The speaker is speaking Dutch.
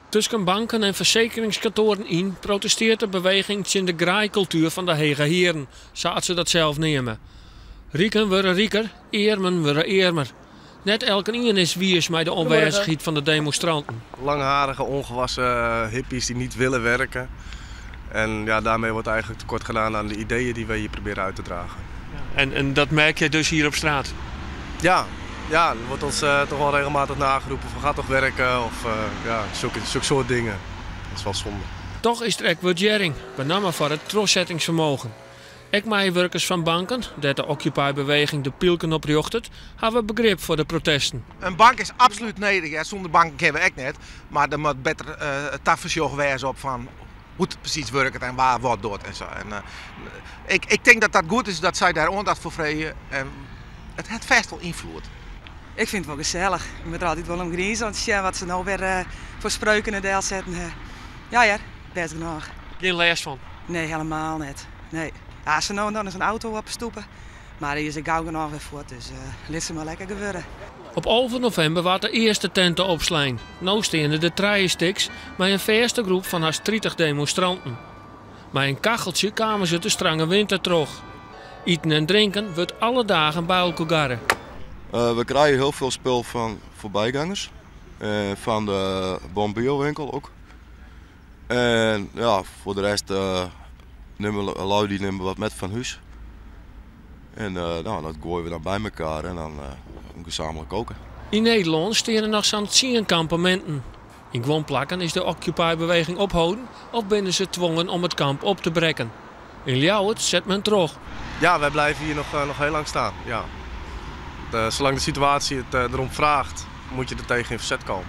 Tussen banken en verzekeringskantoren in protesteert de beweging tegen de graaikultuur van de hege heren, zoals ze dat zelf nemen. Rieken worden rieker, eermen worden eermer. Net elke ien is wiers met de onwijzigheid van de demonstranten. Langharige, ongewassen hippies die niet willen werken. En ja, daarmee wordt eigenlijk tekort gedaan aan de ideeën die wij hier proberen uit te dragen. En dat merk je dus hier op straat? Ja, er wordt ons toch wel regelmatig nageroepen van ga toch werken of zulke soort dingen. Dat is wel zonde. Toch is er ook waardering, met name voor het doorzettingsvermogen. Ik medewerkers van banken, dat de Occupy-beweging de pielken opjocht, hebben begrip voor de protesten. Een bank is absoluut nodig. Ja, zonder banken kennen we echt net. Maar er moet beter tafelsjoch wijzen op van hoe het precies werkt en waar wat doet en zo. En, ik denk dat dat goed is dat zij daar aandacht voor vregen en het vast wel invloed. Ik vind het wel gezellig. Ik ben er altijd wel om griezen, want wat ze nou weer voor spreuken in de deel zetten. Ja, best genoeg. Geen les van? Nee, helemaal niet. Nee. Ja, ze nou en dan is een auto op stoepen. Maar hier is ik gauw genoeg weer voort, dus laat ze maar lekker gebeuren. Op 11 november wordt de eerste tenten opslaan. Nu staan de trijenstiks met een verste groep van haast 30 demonstranten. Met een kacheltje kwamen ze de strange winter terug. Eten en drinken wordt alle dagen bij elkaar. We krijgen heel veel spul van voorbijgangers. Van de bombielwinkel ook. En ja, voor de rest nemen wat met van huis. En dat gooien we dan bij elkaar en dan gezamenlijk koken. In Nederland staan er nog zo'n 10 kampementen. In Gwonplakken is de Occupy-beweging ophouden of binnen ze dwongen om het kamp op te breken. In Ljouwert zet men terug. Ja, wij blijven hier nog heel lang staan. Ja. Zolang de situatie het erom vraagt, moet je er tegen in verzet komen.